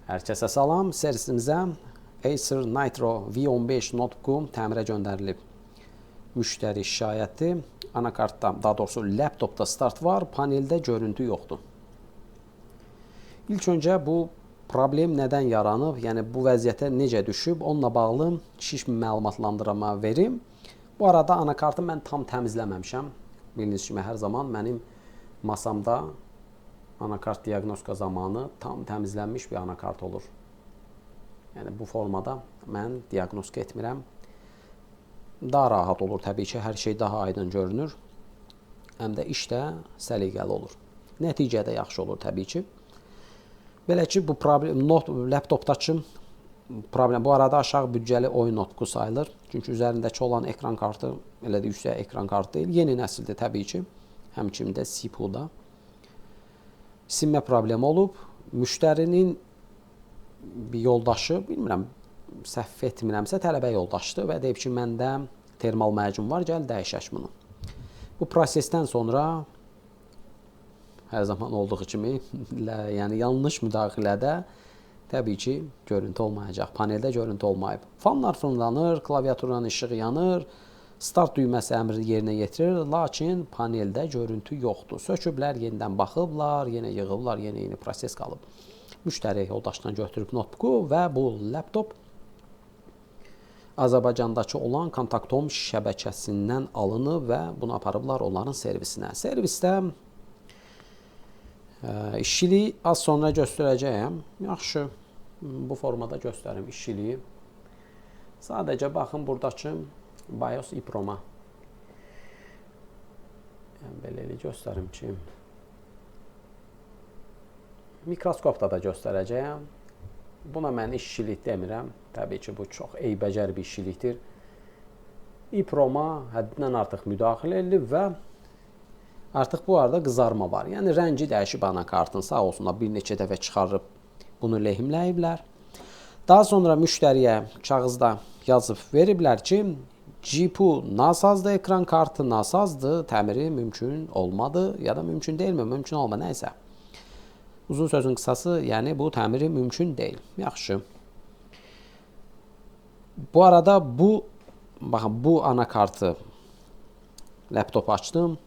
Hər kəsə salam. Servisimizə Acer Nitro V15 notebook təmirə göndərilib. Müştəri şikayəti, anakartda, daha doğrusu laptopda start var, paneldə görüntü yoxdur. İlk öncə bu problem nədən yaranıb, yəni bu vəziyyətə necə düşüb, onunla bağlı şiş məlumatlandırma verim. Bu arada anakartı mən tam təmizləməmişəm. Bildiyiniz kimi hər zaman mənim masamda anakart diaqnostika zamanı tam təmizlənmiş bir anakart olur. Yəni bu formada mən diaqnostika etmirəm. Daha rahat olur təbii ki, hər şey daha aydın görünür. Həm də iş də səliqəli olur. Nəticə də yaxşı olur təbii ki. Belə ki, bu problem laptopdakı problem bu arada aşağı büdcəli oyun notebook sayılır. Çünki üzərindəki olan ekran kartı elə də yüksək ekran kartı deyil. Yeni nəsildir təbii ki. Həmçinin də CPU-da sinmə problemi olub. Müştərinin bir yoldaşı, bilmirəm, səhv etmirəmsə tələbə yoldaşdır və deyib ki, məndə termal macun var, gəl dəyişək bunu. Bu prosesdən sonra hər zaman olduğu kimi, yəni yanlış müdaxilədə təbii ki, görüntü olmayacaq. Paneldə görüntü olmayıb. Fanlar fırlanır, klaviaturanın işığı yanır, start düyməsi əmri yerinə yetirir, lakin paneldə görüntü yoxdur. Söküblər, yenidən baxıblar, yenə yığıblar, yeni proses qalıb. Müştəri yoldaşdan götürüb notebooku və bu laptop Azərbaycandakı olan Kontaktom şəbəkəsindən alınıb və bunu aparıblar onların servisinə. Servisdə işçiliyi az sonra göstərəcəyəm. Yaxşı, bu formada göstərim işçiliyi. Sadəcə baxın buradakı BIOS EEPROM-a. Belə göstərim ki, mikroskopda da göstərəcəyəm. Buna mən işçilik demirəm. Təbii ki, bu çox eybəcər bir işçilikdir. EEPROM-a həddindən artıq müdaxilə edilib və artıq bu arada qızarma var. Yəni rəngi dəyişib anakartın, sağ olsunlar, bir neçə dəfə çıxarıb bunu lehimləyiblər. Daha sonra müştəriyə kağızda yazıb veriblər ki, GPU nasazdır, ekran kartı nasazdır, təmiri mümkün olmadı ya da mümkün deyilmi, mümkün olmadı, nəysə. Uzun sözün qısası, yəni bu təmiri mümkün deyil. Yaxşı. Bu arada baxın, bu anakartı laptop açdım.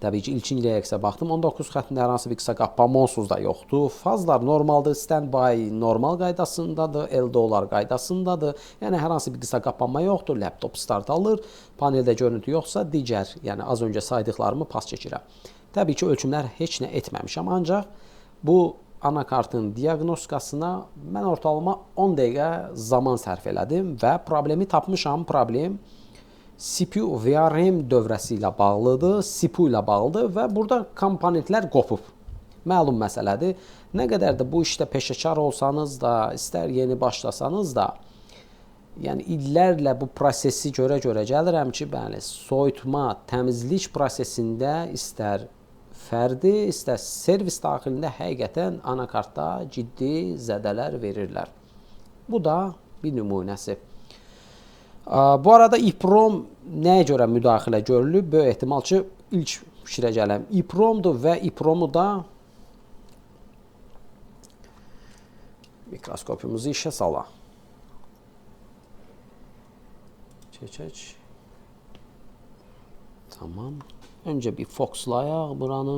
Təbii ki, ilkin reaksiya baxdım. 19 xəttində hər hansı bir qısa qapanma onsuz da yoxdur. Fazlar normaldır, standby normal qaydasındadır, LDO-lar qaydasındadır. Yəni hər hansı bir qısa qapanma yoxdur. Laptop start alır. Paneldə görüntü yoxsa digər, yəni az öncə saydıqlarımı pas çəkirəm. Təbii ki, ölçümlər heç nə etməmişəm. Ancaq bu anakartın diaqnostikasına mən ortalama 10 dəqiqə zaman sərf elədim və problemi tapmışam. Problem CPU VRM dövrəsi ilə bağlıdır, CPU ilə bağlıdır və burada komponentlər qopub. Məlum məsələdir. Nə qədər də bu işdə peşəkar olsanız da, istər yeni başlasanız da, yəni illərlə bu prosesi görə gəlirəm ki, bəli, soyutma, təmizlik prosesində istər fərdi, istər servis daxilində həqiqətən anakartda ciddi zədələr verirlər. Bu da bir nümunəsi. Bu arada EEPROM nəyə görə müdaxilə görülüb? Böyük ehtimal ki, ilk fikrə gələm EEPROM-dur və EEPROM-u da mikroskopumuzu işə salaq. Çəkək. Tamam. Öncə bir fokuslayaq buranı.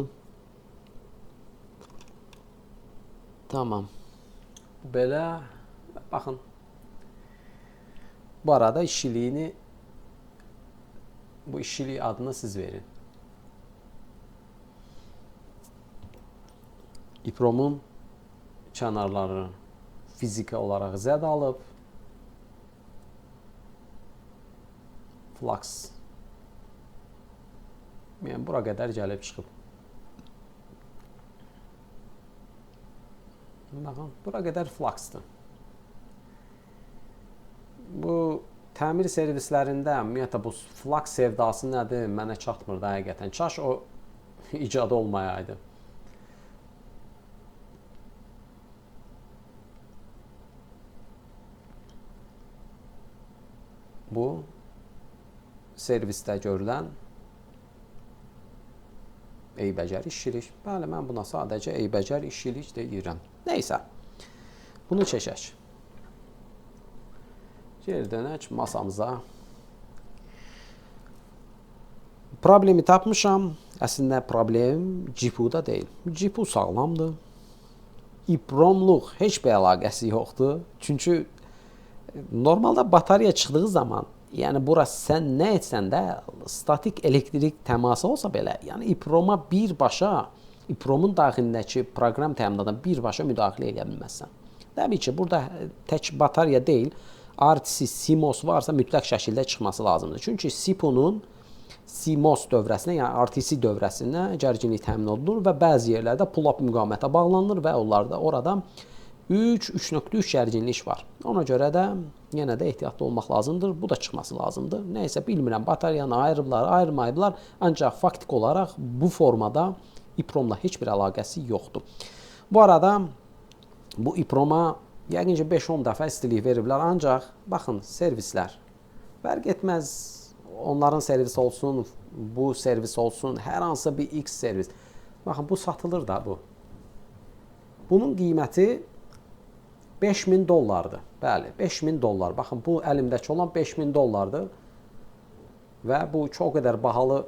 Tamam. Belə, baxın. Bu arada işçiliyini, bu işçilik adını siz verin. EEPROM-un kənarları fiziki olaraq zəd alıb. Flux. Yəni, bura qədər gəlib çıxıb. Baxın, bura qədər fluxdur. Bu təmir servislərində ümumiyyətlə bu flux sevdası nədir, mənə çatmır da həqiqətən. Kaş o icad olmayaydı. Bu servisdə görülən eybəcər işçilik. Bəli, mən buna sadəcə eybəcər işçilik deyirəm. Nəysə. Bunu çəkək. Geri dönək masamıza. Problemi tapmışam. Əslində problem GPU-da deyil. GPU sağlamdır. İpromluq heç bir əlaqəsi yoxdur. Çünki normalda batarya çıxdığı zaman, yəni burası sən nə etsən də statik elektrik təması olsa belə, yəni iproma birbaşa, ipromun daxilindəki proqram təminatına birbaşa müdaxilə edə bilməzsən. Təbii ki, burada tək batarya deyil, RTC, CMOS varsa mütləq şəkildə çıxması lazımdır. Çünki CPU-nun CMOS dövrəsinə, yəni RTC dövrəsinə gərginlik təmin olunur və bəzi yerlərdə pull-up müqavimətə bağlanılır və onlarda orada 3.3 gərginlik var. Ona görə də yenə də ehtiyatlı olmaq lazımdır. Bu da çıxması lazımdır. Nəysə bilmirəm, bataryanı ayırıblar, ayırmayıblar. Ancaq faktik olaraq bu formada ipromla heç bir əlaqəsi yoxdur. Bu arada bu iproma yəqin ki 5-10 dəfə istilik veriblər. Ancaq baxın, servislər fərq etməz. Onların servisi olsun, bu servis olsun, hər hansısa bir X servis. Baxın, bu satılır da bu. Bunun qiyməti $5000. Bəli, $5000. Baxın, bu əlimdəki olan $5000 və bu çox qədər bahalı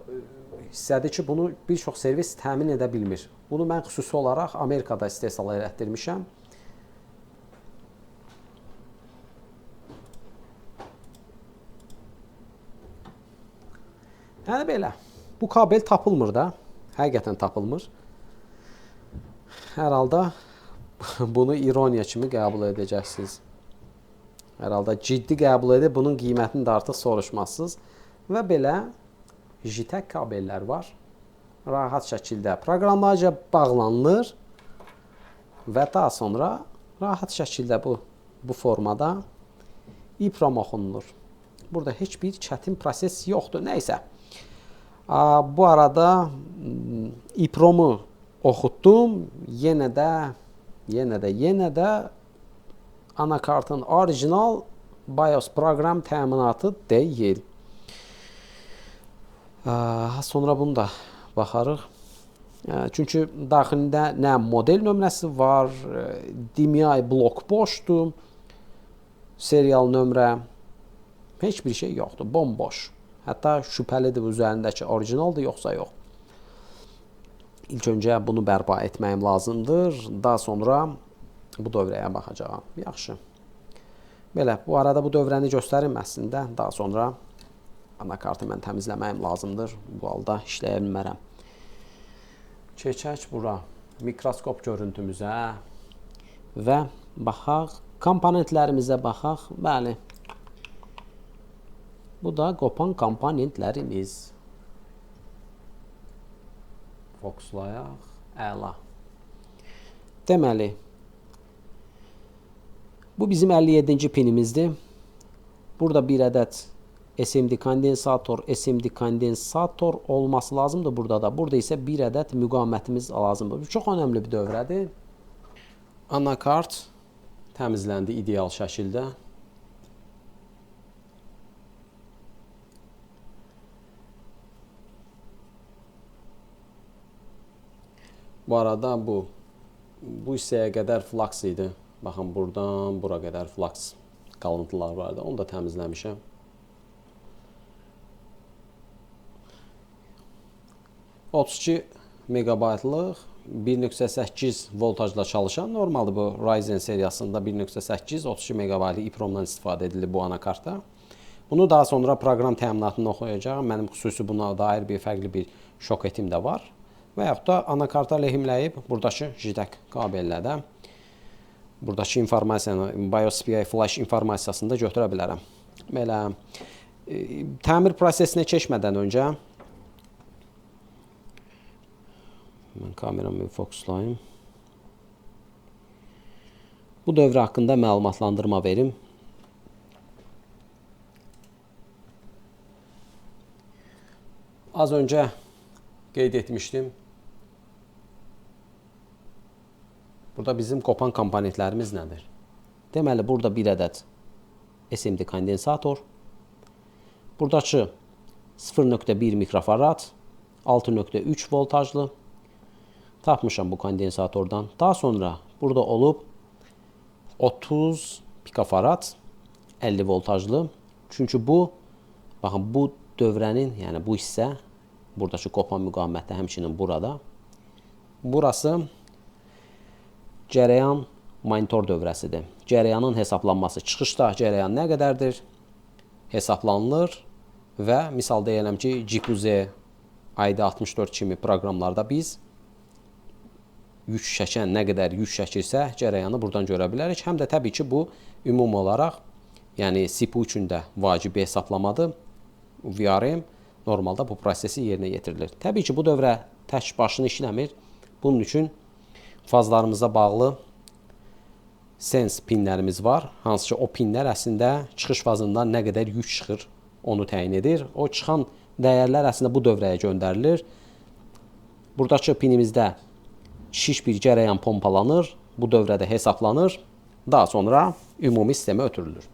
hissədir ki, bunu bir çox servis təmin edə bilmir. Bunu mən xüsusi olaraq Amerikada istehsal etdirmişəm. Yəni belə, bu kabel tapılmır da, həqiqətən tapılmır. Hər halda bunu ironiya kimi qəbul edəcəksiniz. Hər halda ciddi qəbul edib, bunun qiymətini də artıq soruşmazsınız. Və belə JTAG kabellər var. Rahat şəkildə proqramlarca bağlanılır və daha sonra rahat şəkildə bu formada İPROM oxunulur. Burada heç bir çətin proses yoxdur. Nəysə. Bu arada İPROM-u oxutdum. Yenə də anakartın orijinal BIOS proqram təminatı deyil. Sonra bunu da baxarıq. Çünki daxilində nə model nömrəsi var, DMI blok boşdur, serial nömrə, heç bir şey yoxdur, bomboş. Hətta şübhəlidir üzərindəki orijinaldır yoxsa yox. İlk öncə bunu bərpa etməyim lazımdır. Daha sonra bu dövrəyə baxacağam. Yaxşı. Belə, bu arada bu dövrəni göstərim əslində. Daha sonra anakartı mən təmizləməyim lazımdır. Bu halda işləyə bilmərəm. Keçək bura mikroskop görüntümüzə və baxaq, komponentlərimizə baxaq. Bəli. Bu da qopan komponentlərimiz. Fokuslayaq. Əla. Deməli, bu bizim 57-ci pinimizdir. Burada bir ədəd SMD kondensator olması lazımdır burada da. Burada isə bir ədəd müqavimətimiz lazımdır. Bu çox önəmli bir dövrədir. Anakart təmizləndi ideal şəkildə. Bu arada bu hissəyə qədər flaks idi. Baxın, buradan bura qədər flaks qalıntılar vardı. Onu da təmizləmişəm. $32 megabaytlıq 1.8 voltajla çalışan, normaldır bu Ryzen seriyasında 1.8 32 megabaytlı İPROM-dan istifadə edilir bu anakartda. Bunu daha sonra proqram təminatını oxuyacağım. Mənim xüsusi buna dair bir fərqli bir şoketim də var. Və yaxud da anakarta lehimləyib buradakı JTAG kabellə də buradakı informasiyanı, BIOS PI flash informasiyasını da götürə bilərəm. Belə, təmir prosesinə keçmədən öncə mən kameramı fokuslayayım. Bu dövr haqqında məlumatlandırma verim. Az öncə qeyd etmişdim. Burada bizim qopan komponentlərimiz nədir? Deməli, burada bir ədəd SMD kondensator. Buradakı 0.1 mikrofarad, 6.3 voltajlı. Tapmışam bu kondensatordan. Daha sonra burada olub 30 pikofarad 50 voltajlı. Çünki bu, baxın, bu dövrənin, yəni bu hissə, buradakı qopan müqavimətdə həmçinin burada. Burası cərəyan monitor dövrəsidir. Cərəyanın hesablanması, çıxışda cərəyan nə qədərdir? Hesablanılır və misal deyələm ki, GPU-Z ID64 kimi proqramlarda biz yük çəkən nə qədər yük çəkirsə, cərəyanı buradan görə bilərik. Həm də təbii ki, bu ümumi olaraq, yəni CPU üçün də vacibi hesablamadır. VRM normalda bu prosesi yerinə yetirilir. Təbii ki, bu dövrə tək başına işləmir. Bunun üçün fazlarımıza bağlı sense pinlərimiz var. Hansı ki, o pinlər əslində çıxış fazından nə qədər yük çıxır, onu təyin edir. O çıxan dəyərlər əslində bu dövrəyə göndərilir. Buradakı pinimizdə şiş bir cərəyan pompalanır, bu dövrədə hesablanır, daha sonra ümumi sistemə ötürülür.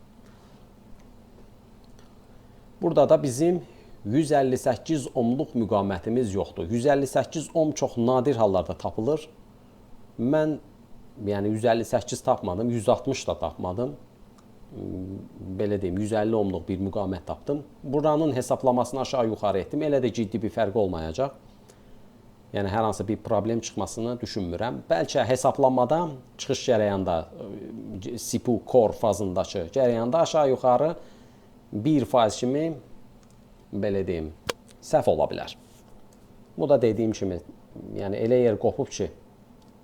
Burada da bizim 158 ohmluq müqavimətimiz yoxdur. 158 ohm çox nadir hallarda tapılır. Mən yəni 158 tapmadım, 160 da tapmadım. Belə deyim, 150 ohmluq bir müqavimət tapdım. Buranın hesablamasını aşağı yuxarı etdim. Elə də ciddi bir fərqi olmayacaq. Yəni hər hansı bir problem çıxmasını düşünmürəm. Bəlkə hesablanmada çıxış cərəyanda CPU core fazındakı cərəyanda aşağı yuxarı 1% kimi belə deyim, səhv ola bilər. Bu da dediyim kimi, yəni elə yer qopub ki,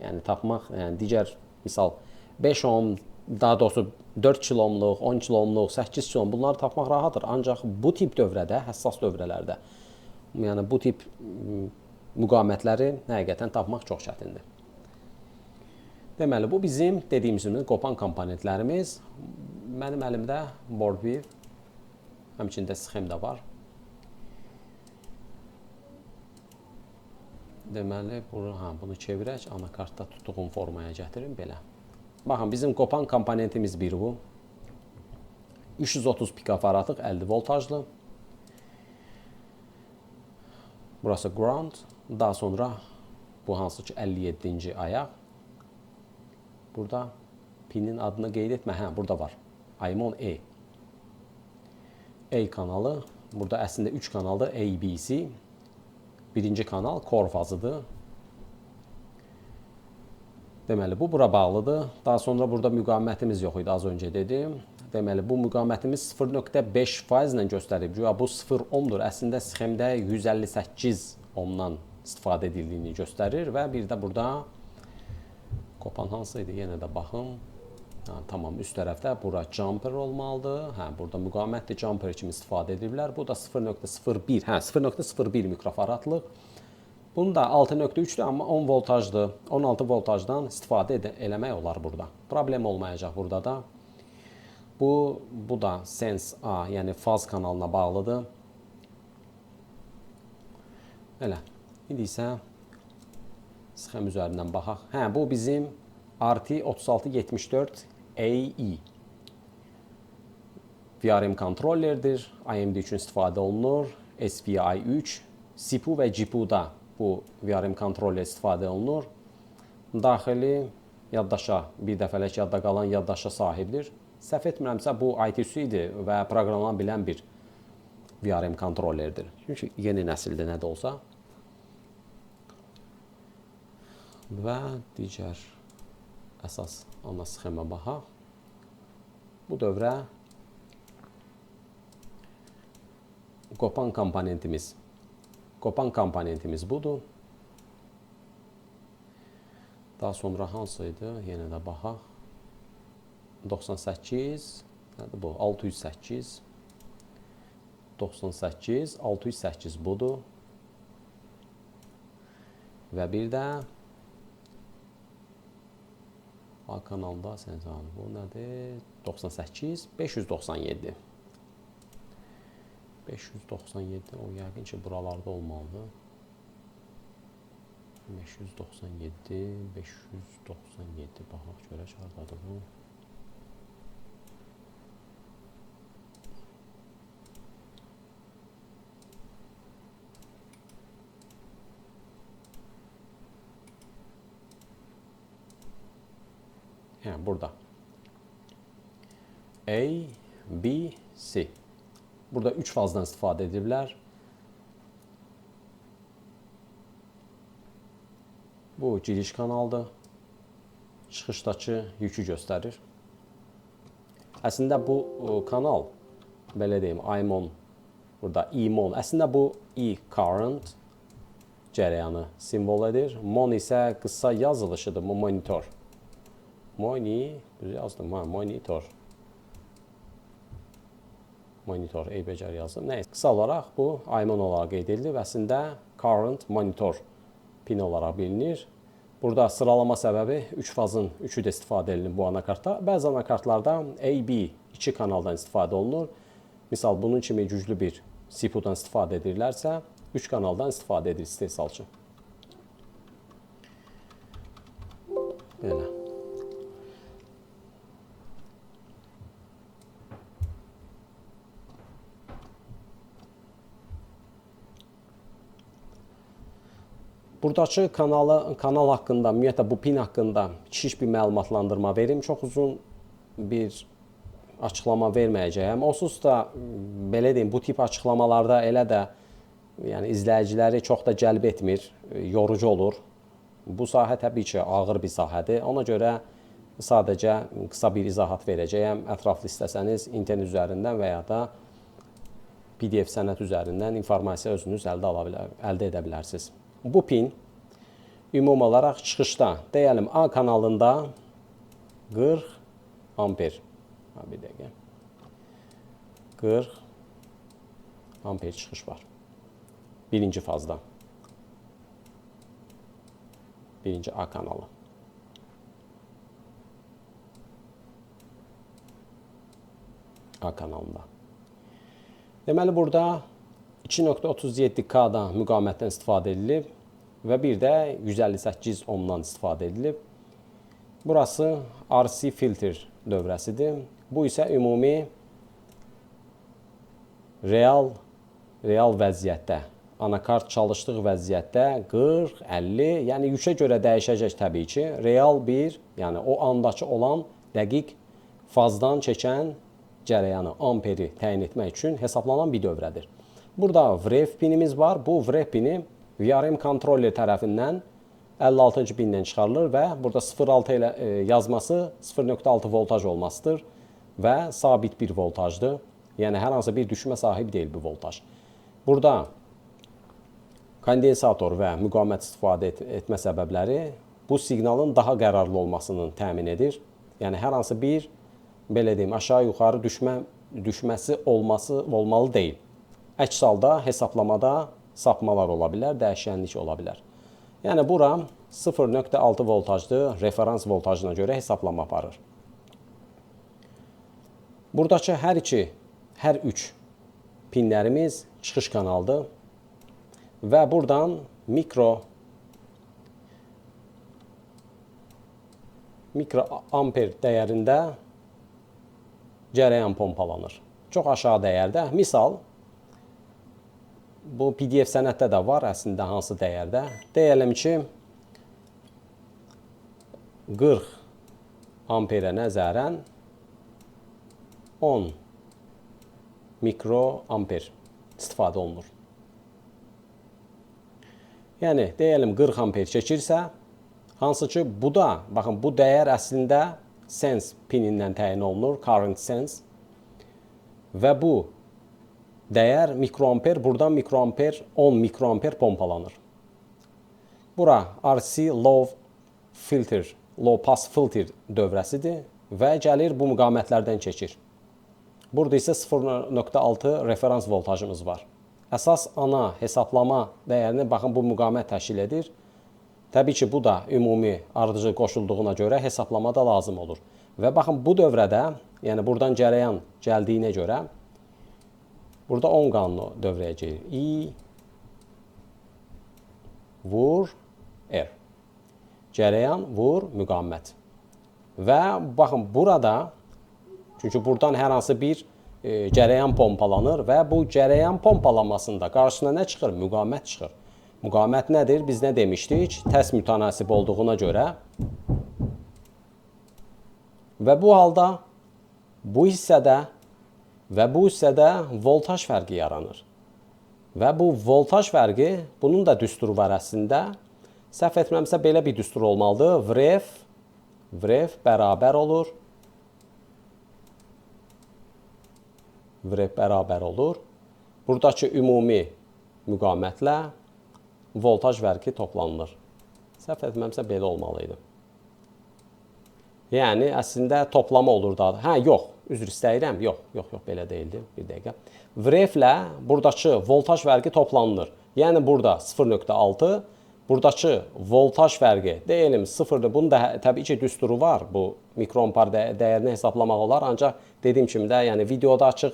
yəni tapmaq, yəni digər misal 5 ohm, daha doğrusu 4 kilomluq, 10 kilomluq, 8 kilom bunları tapmaq rahatdır. Ancaq bu tip dövrədə, həssas dövrələrdə, yəni bu tip müqavimətləri həqiqətən tapmaq çox çətindir. Deməli, bu bizim dediyimiz kimi qopan komponentlərimiz. Mənim əlimdə board bir, həmçində sxem də var. Deməli, bunu çevirək, anakartda tutduğum formaya gətirim belə. Baxın, bizim qopan komponentimiz bir bu. 330 pikofaradlıq 50 voltajlı. Burası ground. Daha sonra bu hansı ki 57-ci ayaq. Burada pinin adını qeyd etmə. Hə, burada var. IMON A. A kanalı. Burada əslində 3 kanaldır. ABC. Birinci kanal core fazıdır. Deməli, bu bura bağlıdır. Daha sonra burada müqavimətimiz yox idi, az öncə dedim. Deməli, bu müqavimətimiz 0.5% ilə göstərib. Bu 0 ohmdur. Əslində sxemdə 158 ohmdan istifadə edildiyini göstərir və bir də burada qopan hansı idi? Yenə də baxım. Tamam, üst tərəfdə bura jumper olmalıdır. Hə, burada müqavimətli jumper kimi istifadə ediblər. Bu da 0.01, hə, 0.01 mikrofaradlıq. Bunun da 6.3-dür, amma 10 voltajdır. 16 voltajdan istifadə eləmək olar burada. Problem olmayacaq burada da. Bu da sense A, yəni faz kanalına bağlıdır. Elə. İndi isə sxem üzərindən baxaq. Hə, bu bizim RT3674AE VRM kontrollerdir. AMD üçün istifadə olunur. SPI 3, CPU və GPU-da bu VRM kontroller istifadə olunur. Daxili yaddaşa, bir dəfəlik yadda qalan yaddaşa sahibdir. Səhv etmirəmsə, bu ITC idi və proqramlana bilən bir VRM kontrollerdir. Çünki yeni nəsildə nə də olsa. Və digər əsas ana sxemə baxaq. Bu dövrə qopan komponentimiz budur. Daha sonra hansı idi? Yenə də baxaq. 98, nədir bu? 608. 98, 608 budur. Və bir də A kanalda bu nədir? 98, 597. 597, o yəqin ki, buralarda olmalıdır. 597, 597, baxaq görək, haradadır bu. Yəni, burada. A, B, C. Burada 3 fazdan istifadə edirlər. Bu giriş kanaldır. Çıxışdakı yükü göstərir. Əslində bu kanal, belə deyim, IMON, burada E-MON. Əslində bu E-current cərəyanı simvol edir. MON isə qısa yazılışıdır, bu monitor. Monitor. Monitor, eybəcər yazdım. Nəysə, qısa olaraq bu IMON olaraq qeyd edilir və əslində current monitor pin olaraq bilinir. Burada sıralama səbəbi 3 fazın 3-ü də istifadə edilir bu anakartda. Bəzi anakartlarda AB 2 kanaldan istifadə olunur. Misal, bunun kimi güclü bir CPU-dan istifadə edirlərsə, 3 kanaldan istifadə edir istehsalçı. Belə. Buradakı kanal haqqında, ümumiyyətlə bu pin haqqında kiçik bir məlumatlandırma verim. Çox uzun bir açıqlama verməyəcəyəm. Onsuz da, belə deyim, bu tip açıqlamalarda elə də yəni, izləyiciləri çox da cəlb etmir, yorucu olur. Bu sahə təbii ki, ağır bir sahədir. Ona görə sadəcə qısa bir izahat verəcəyəm. Ətraflı istəsəniz, internet üzərindən və ya da PDF sənəd üzərindən informasiya özünüz əldə edə bilərsiniz. Bu pin ümumi olaraq çıxışda, deyəlim, A kanalında 40 amper. Bir dəqiqə. 40 amper çıxış var. Birinci fazda. Birinci A kanalı. A kanalında. Deməli, burada 2.37K-da müqamətdən istifadə edilib və bir də 158 ohmdan istifadə edilib. Burası RC filter dövrəsidir. Bu isə ümumi real vəziyyətdə, anakart çalışdığı vəziyyətdə 40, 50, yəni yükę görə dəyişəcək təbii ki. Real bir, yəni o andakı olan dəqiq fazdan çəkən cərəyanı, amperi təyin etmək üçün hesablanan bir dövrədir. Burada VREF pinimiz var. Bu VREF pini VRM kontroller tərəfindən 56-cı pindən çıxarılır və burada 0.6 ilə yazması 0.6 voltaj olmasıdır və sabit bir voltajdır. Yəni, hər hansı bir düşmə sahibi deyil bu voltaj. Burada kondensator və müqavimət istifadə etmə səbəbləri bu siqnalın daha qərarlı olmasını təmin edir. Yəni, hər hansı bir, belə deyim, aşağı-yuxarı düşməsi olmalı deyil. Əks halda hesablamada sapmalar ola bilər, dəyişənlik ola bilər. Yəni, bura 0.6 voltajlı referans voltajına görə hesablama aparır. Buradakı hər üç pinlərimiz çıxış kanaldır və buradan mikro amper dəyərində cərəyan pompalanır. Çox aşağı dəyərdə. Misal, bu PDF sənəddə də var, əslində hansı dəyərdə. Deyəlim ki, 40 amperə nəzərən 10 mikroamper istifadə olunur. Yəni, deyəlim 40 amper çəkirsə, hansı ki, bu da, baxın, bu dəyər əslində sense pinindən təyin olunur, current sense. Və bu dəyər mikroamper, buradan mikroamper, 10 mikroamper pompalanır. Bura RC low pass filter dövrəsidir və gəlir bu müqamətlərdən keçir. Burada isə 0.6 referans voltajımız var. Əsas ana hesablama dəyərini, baxın, bu müqamət təşkil edir. Təbii ki, bu da ümumi ardıcı qoşulduğuna görə hesablamada lazım olur. Və baxın, bu dövrədə, yəni buradan cərəyan gəldiyinə görə, burada 10 qanunu dövrəyə girir. I, vur, R. Cərəyan, vur, müqamət. Və baxın, burada, çünki buradan hər hansı bir cərəyan pompalanır və bu cərəyan pompalanmasında qarşısına nə çıxır? Müqamət çıxır. Müqamət nədir? Biz nə demişdik? Tərs mütənasib olduğuna görə və bu halda Bu hissədə və bu hissədə voltaj fərqi yaranır. Və bu voltaj fərqi, bunun da düsturu var əslində. Səhv etməmsə belə bir düstur olmalıdır. VREF bərabər olur. VREF bərabər olur. Buradakı ümumi müqavimətlə voltaj fərqi toplanılır. Səhv etməmsə belə olmalıydı. Yəni, əslində toplama olur da. Hə, yox, üzr istəyirəm. Yox, belə deyildi. Bir dəqiqə. VREF-lə buradakı voltaj fərqi toplanılır. Yəni, burada 0.6, buradakı voltaj fərqi deyəlim 0-dır. Bunun da təbii ki, düsturu var. Bu mikroampar dəyərini hesablamaq olar. Ancaq dediyim kimi də, yəni videoda açıq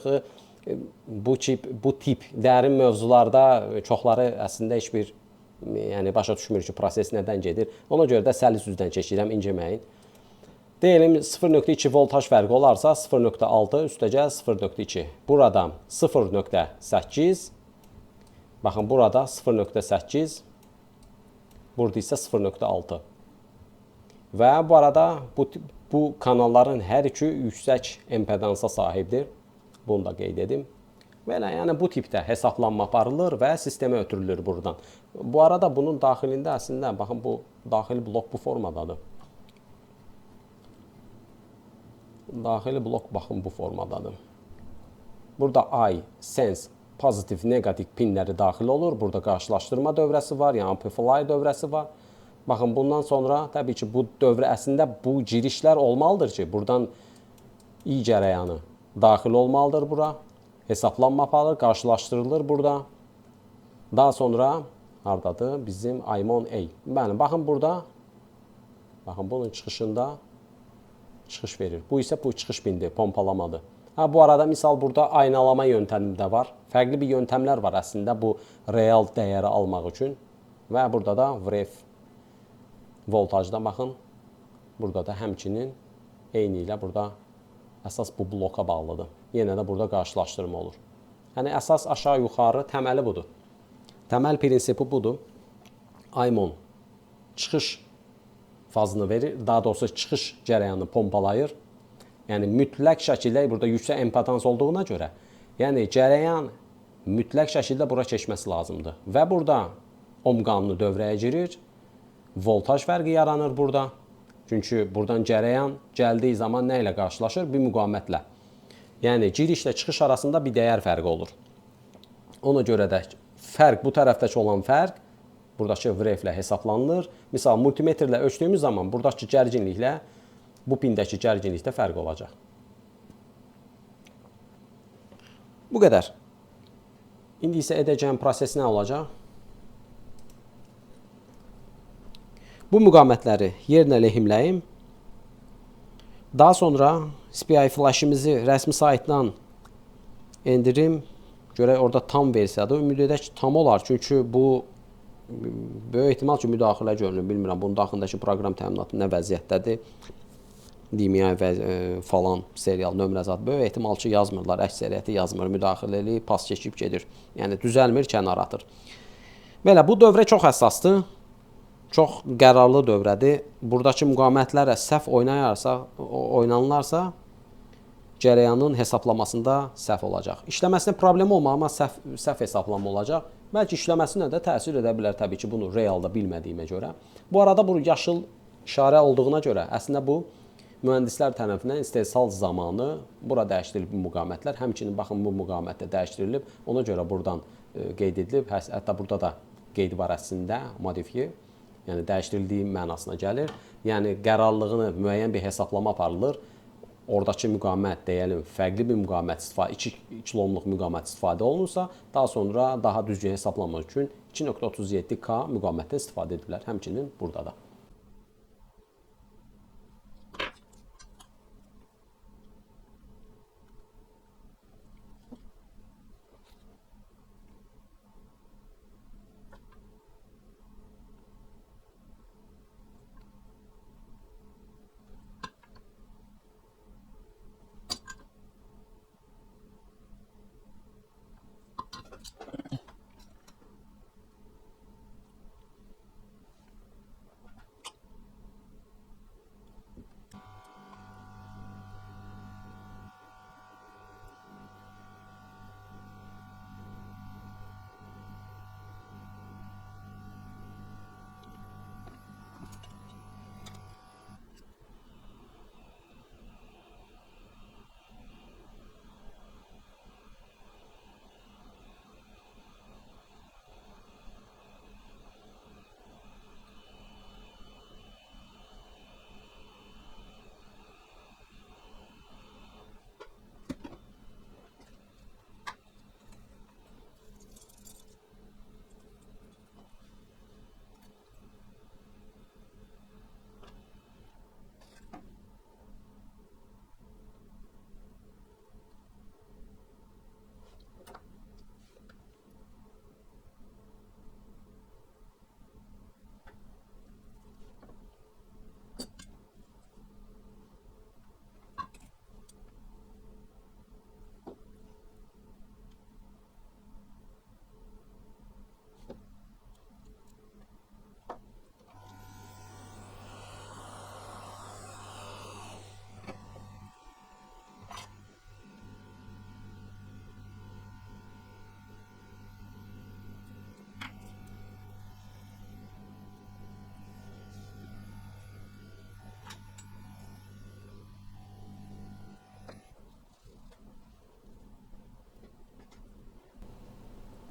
bu tip dərin mövzularda çoxları əslində heç bir başa düşmür ki, proses nədən gedir. Ona görə də səlis üzdən keçirəm, incəməyin. Deyəlim 0.2 voltaj fərqi olarsa 0.6 üstəgəl 0.2. Burada 0.8. Baxın, burada 0.8. Burada isə 0.6. Və bu arada bu kanalların hər iki yüksək impedansa sahibdir. Bunu da qeyd edim. Belə, yəni bu tipdə hesablanma aparılır və sistemə ötürülür buradan. Bu arada bunun daxilində əslində, baxın, bu daxili blok bu formadadır. Daxili blok, baxın, bu formadadır. Burada I, sense, pozitiv, negativ pinləri daxil olur. Burada qarşılaşdırma dövrəsi var, yəni amplify dövrəsi var. Baxın, bundan sonra təbii ki, bu dövrə əslində bu girişlər olmalıdır ki, buradan I cərəyanı daxil olmalıdır bura. Hesablanma aparılır, qarşılaşdırılır burada. Daha sonra haradadır? Bizim IMON A. Bəli, baxın burada. Baxın, bunun çıxışında çıxış verir. Bu isə bu çıxış pindir, pompalamadır. Bu arada misal burada aynalama yöntəmi də var. Fərqli bir yöntəmlər var əslində bu real dəyəri almaq üçün. Və burada da VREF voltajda baxın. Burada da həmçinin eyni ilə burada əsas bu bloka bağlıdır. Yenə də burada qarşılaşdırma olur. Yəni, əsas aşağı-yuxarı təməli budur. Təməl prinsipi budur. IMON çıxış fazını verir, daha doğrusu çıxış cərəyanını pompalayır. Yəni, mütləq şəkildə burada yüksək impedans olduğuna görə, yəni cərəyan mütləq şəkildə bura keçməsi lazımdır. Və burada ohm qanunu dövrəyə girir, voltaj fərqi yaranır burada. Çünki buradan cərəyan gəldiyi zaman nə ilə qarşılaşır? Bir müqavimətlə. Yəni, girişlə çıxış arasında bir dəyər fərqi olur. Ona görə də fərq, bu tərəfdəki olan fərq, buradakı VREF-lə hesablanılır. Misal, multimetrlə ölçdüyümüz zaman buradakı gərginliklə bu pindəki gərginlikdə fərq olacaq. Bu qədər. İndi isə edəcəyim proses nə olacaq? Bu müqavimətləri yerinə lehimləyim. Daha sonra SPI flashimizi rəsmi saytdan endirim. Görək orada tam versiyadır. Ümid edək ki, tam olar. Çünki bu böyük ehtimal ki, müdaxilə görünür. Bilmirəm, bunun daxilindəki proqram təminatı nə vəziyyətdədir. DMI falan serial nömrə zad. Böyük ehtimal ki, yazmırlar. Əksəriyyəti yazmır. Müdaxiləli pas keçib gedir. Yəni, düzəlmir, kənar atır. Belə, bu dövrə çox həssasdır. Çox qərarlı dövrədir. Buradakı müqavimətlərə səhv oynanılarsa, cərəyanın hesablamasında səhv olacaq. İşləməsində problem olmaz, amma səhv hesablanma olacaq. Bəlkə işləməsinə də təsir edə bilər, təbii ki, bunu realda bilmədiyimə görə. Bu arada bu yaşıl işarə olduğuna görə, əslində bu mühəndislər tərəfindən istehsal zamanı bura dəyişdirilib bu müqavimətlər. Həmçinin, baxın, bu müqavimət də dəyişdirilib. Ona görə buradan qeyd edilib. Hətta burada da qeydi var əslində, modifiye. Yəni, dəyişdirildiyi mənasına gəlir. Yəni, qərarlılığını müəyyən bir hesablama aparılır. Oradakı müqavimət, deyəlim, fərqli bir müqavimət istifadə, 2 kilomluq müqavimət istifadə olunursa, daha sonra daha düzgün hesablamaq üçün 2.37K müqavimətdən istifadə edirlər. Həmçinin burada da.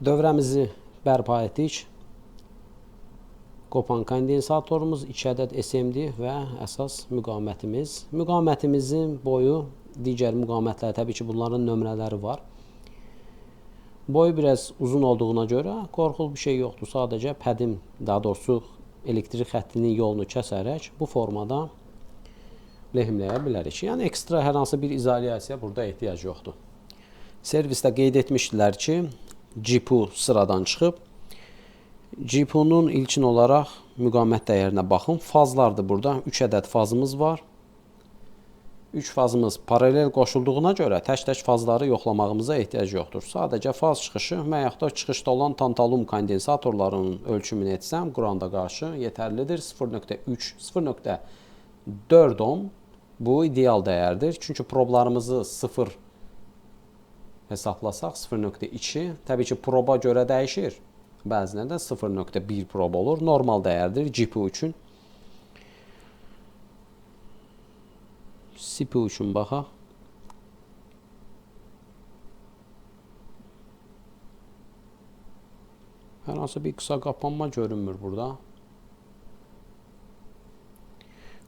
Dövrəmizi bərpa etdik. Qopan kondensatorumuz, 2 ədəd SMD və əsas müqavimətimiz. Müqavimətimizin boyu, digər müqavimətlər, təbii ki, bunların nömrələri var. Boyu biraz uzun olduğuna görə qorxulu bir şey yoxdur. Sadəcə pədim, daha doğrusu elektrik xəttinin yolunu kəsərək bu formada lehimləyə bilərik. Yəni ekstra hər hansı bir izolyasiya burada ehtiyac yoxdur. Servisdə qeyd etmişdilər ki, GPU sıradan çıxıb. GPU-nun ilkin olaraq müqavimət dəyərinə baxın. Fazlardır burada. 3 ədəd fazımız var. 3 fazımız paralel qoşulduğuna görə tək-tək fazları yoxlamağımıza ehtiyac yoxdur. Sadəcə faz çıxışı və yaxud da çıxışda olan tantalum kondensatorlarının ölçümünü etsəm, quranda qarşı yetərlidir. 0.3, 0.4 ohm bu ideal dəyərdir. Çünki problarımızı 0 hesablasaq 0.2, təbii ki, proba görə dəyişir. Bəzilərdə 0.1 prob olur. Normal dəyərdir GPU üçün. CPU üçün baxaq. Hər hansı bir qısa qapanma görünmür burada.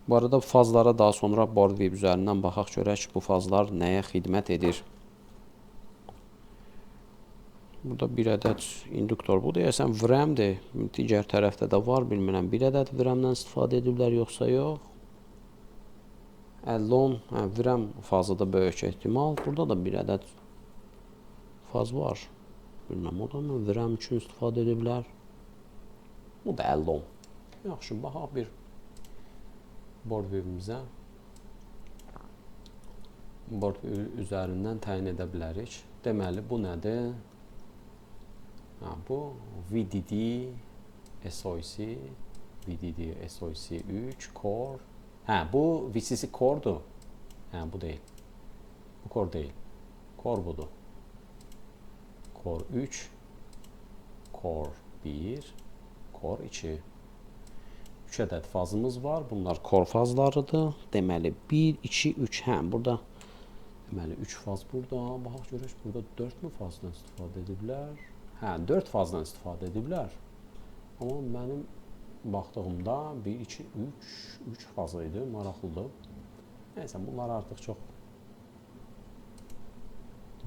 Bu arada fazlara daha sonra BoardWeb üzərindən baxaq görək bu fazlar nəyə xidmət edir. Burada bir ədəd induktor. Bu deyəsən VRAM-dir. Digər tərəfdə də var, bilmirəm. Bir ədəd VRAM-dan istifadə ediblər yoxsa yox. 50 ohm, VRAM fazı da böyük ehtimal. Burada da bir ədəd faz var. Bilməm, o da mı VRAM üçün istifadə ediblər. Bu da 50 ohm. Yaxşı, baxaq bir BoardWeb-imizə. BoardWeb üzərindən təyin edə bilərik. Deməli, bu nədir? Bu VDD SoC, VDD SoC 3 core. Bu VCC core'dur. Bu deyil. Bu core deyil. Core budur. Core 3, Core 1, Core 2. 3 ədəd fazımız var. Bunlar core fazlarıdır. Deməli 1, 2, 3. Burada deməli 3 faz burada. Baxaq görək, burada 4 mü fazdan istifadə ediblər? 4 fazdan istifadə ediblər. Amma mənim baxdığımda 1, 2, 3 fazı idi. Maraqlıdır. Nəysə, bunlar artıq çox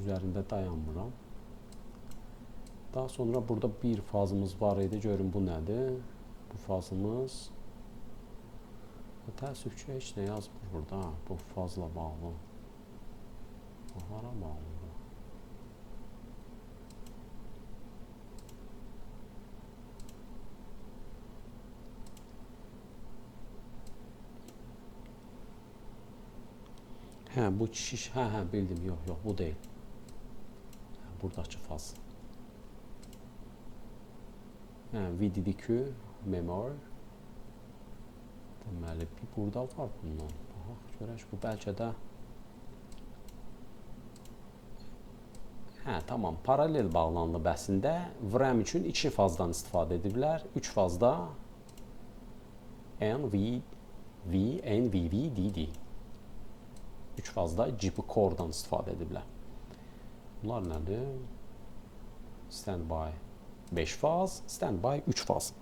üzərində dayanmıram. Daha sonra burada bir fazımız var idi. Görün bu nədir? Bu fazımız. Təəssüf ki, heç nə yazmır burada. Bu fazla bağlı. Hara bağlı? Bu şiş, bildim, yox, bu deyil. Buradakı faz. VDD2 memory. Deməli, bir burada var bundan. Baxaq, görək, bu bəlkə də. Tamam, paralel bağlandı bəsində. VRAM üçün 2 fazdan istifadə ediblər. 3 fazda NVDD. 3 fazda GPU core'dan istifadə ediblər. Bunlar nədir? Standby 5 faz, standby 3 faz.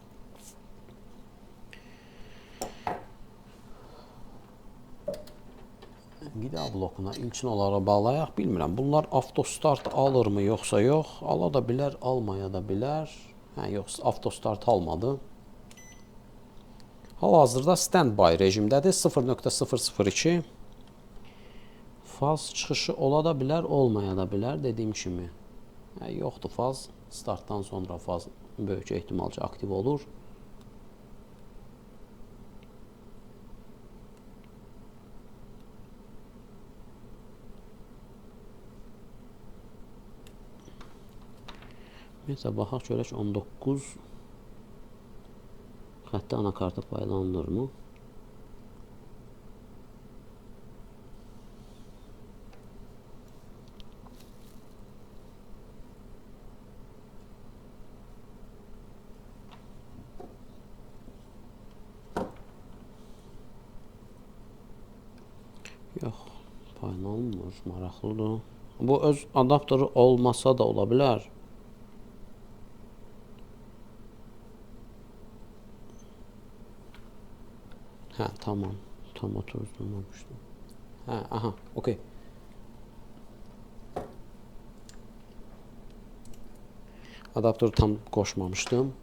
Qida blokuna ilkin olaraq bağlayaq. Bilmirəm, bunlar avtostart alırmı yoxsa yox? Ala da bilər, almaya da bilər. Yox, avtostart almadı. Hal-hazırda standby rejimdədir. 0.002. Faz çıxışı ola da bilər, olmaya da bilər, dediyim kimi. Yoxdur faz. Startdan sonra faz böyük ehtimalca aktiv olur. Mesela baxaq görək 19 xətti anakarta paylanılır mı? Yox, paylanılmır, maraqlıdır. Bu öz adaptörü olmasa da ola bilər. Hə, tamam. Tam oturmamışdım. Hə, aha, okey. Adaptörü tam qoşmamışdım.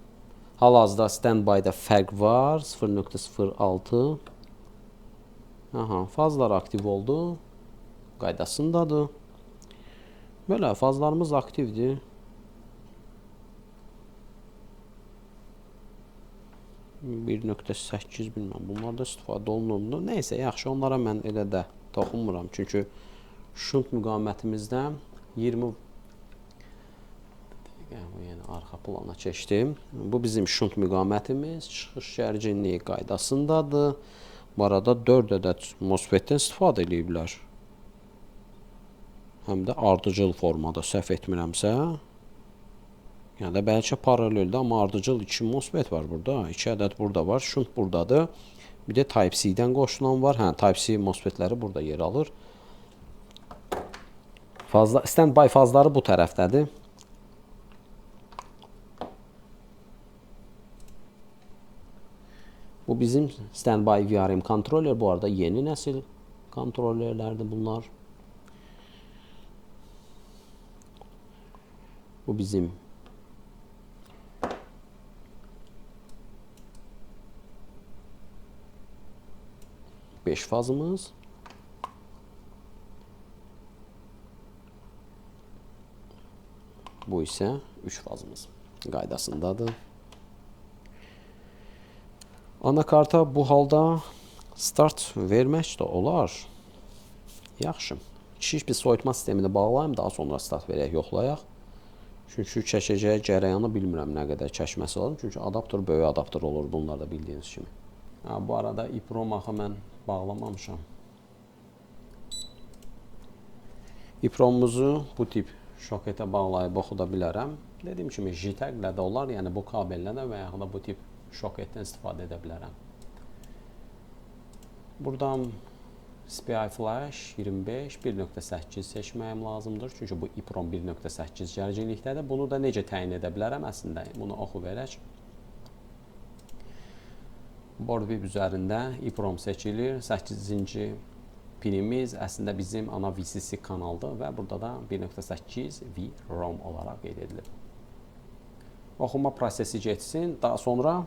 Hal-hazırda standby-da fərq var. 0.06. Aha, fazlar aktiv oldu. Qaydasındadır. Belə fazlarımız aktivdir. .8 bilməm. Bunlarda istifadə olunurdu. Nəysə, yaxşı, onlara mən elə də toxunmuram. Çünki şunt müqavimətimizdə 20 yəni arxa plana keçdim. Bu bizim şunt müqavimətimiz. Çıxış gərginliyi qaydasındadır. Bu arada 4 ədəd MOSFET-dən istifadə ediblər. Həm də ardıcıl formada, səhv etmirəmsə. Yəni də bəlkə paraleldə, amma ardıcıl 2 MOSFET var burada. 2 ədəd burada var. Şunt buradadır. Bir də Type-C-dən qoşulan var. Hə, Type-C MOSFET-ləri burada yer alır. Standby fazları bu tərəfdədir. Bu bizim standby VRM kontroller. Bu arada yeni nəsil kontrollerlərdir bunlar. Bu bizim beş fazımız. Bu isə 3 fazımız qaydasındadır. Anakarta bu halda start vermək də olar. Yaxşı. Kiçik bir soyutma sistemini bağlayayım, daha sonra start verək, yoxlayaq. Çünki çəkəcəyi cərəyanı bilmirəm nə qədər çəkməsi lazım. Çünki adaptör böyük adaptör olur bunlar da bildiyiniz kimi. Bu arada EEPROM axı mən bağlamamışam. EEPROM-umuzu bu tip şoketə bağlayıb oxuda bilərəm. Dediyim kimi JTAG-lə də olar, yəni bu kabellə də və yaxud da bu tip şoketdən istifadə edə bilərəm. Buradan SPI Flash 25 1.8 seçməyim lazımdır. Çünki bu EEPROM 1.8 gərginlikdədir. Bunu da necə təyin edə bilərəm əslində? Bunu oxu verək. Board üzərində EEPROM seçilir. 8-ci pinimiz əslində bizim ana VCC kanaldır və burada da 1.8 VROM olaraq qeyd edilir. Oxuma prosesi geçsin. Daha sonra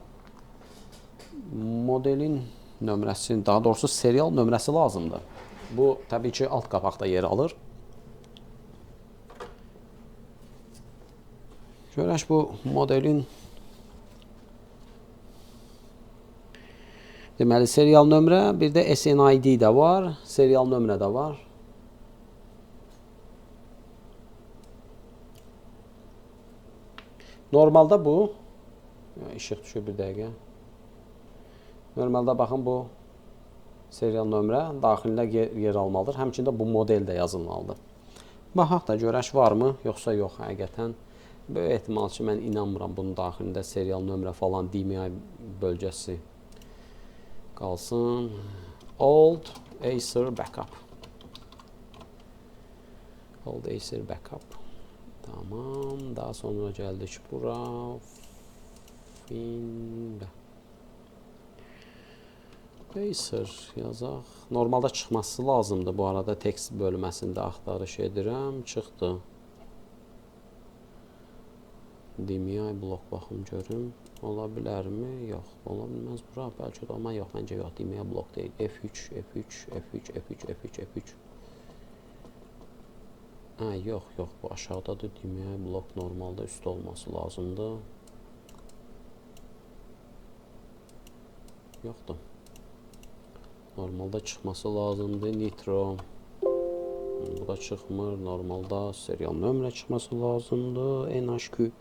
modelin nömrəsi, daha doğrusu serial nömrəsi lazımdır. Bu təbii ki alt qapaqda yer alır. Görək bu modelin deməli serial nömrə, bir də SNID də var, serial nömrə də var. Normalda bu işıq düşür bir dəqiqə. Normalda baxın bu serial nömrə daxilində yer almalıdır. Həmçində bu model də yazılmalıdır. Baxaq da görək varmı, yoxsa yox həqiqətən. Böyük ehtimal ki mən inanmıram bunun daxilində serial nömrə falan DMI bölgəsi qalsın. Old Acer Backup. Old Acer Backup. Tamam. Daha sonra gəldik bura. Acer yazaq. Normalda çıxması lazımdır. Bu arada tekst bölməsində axtarış edirəm. Çıxdı. DMI blok baxım görüm. Ola bilərmi? Yox. Ola bilməz bura. Bəlkə də amma yox. Məncə yox. DMI blok deyil. F3, F3, F3, F3, F3, F3. Yox, yox. Bu aşağıdadır. DMI blok normalda üstə olması lazımdır. Yoxdur. Normalda çıxması lazımdır. Nitro. Bu da çıxmır. Normalda serial nömrə çıxması lazımdır. NHQ.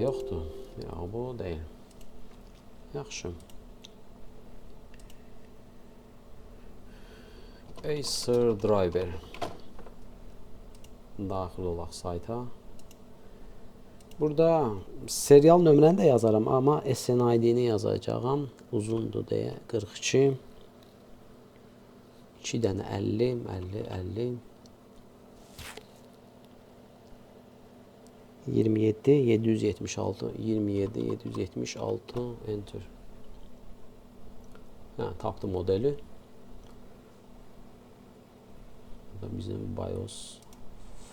Yoxdur. Ya bu deyil. Yaxşı. Acer Driver. Daxil olaq sayta. Burada serial nömrəni də yazaram, amma SNID-ni yazacağam. Uzundur deyə 42. 2 dənə 50, 50, 50. 27 776 27 776 enter. Tapdım modeli. Bu da bizim BIOS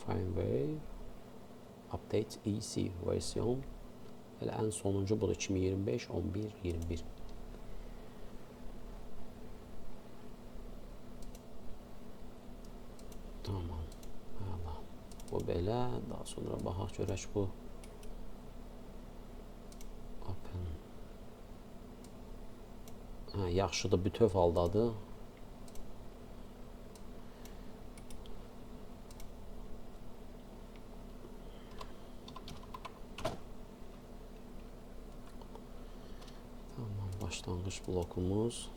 firmware update EC versiyon. Elə ən sonuncu budur 2025 11 21. Tamam. Hala. Bu belə. Daha sonra baxaq görək bu. Open. Yaxşıdır, bütöv haldadır. Tamam, başlanğıç blokumuz.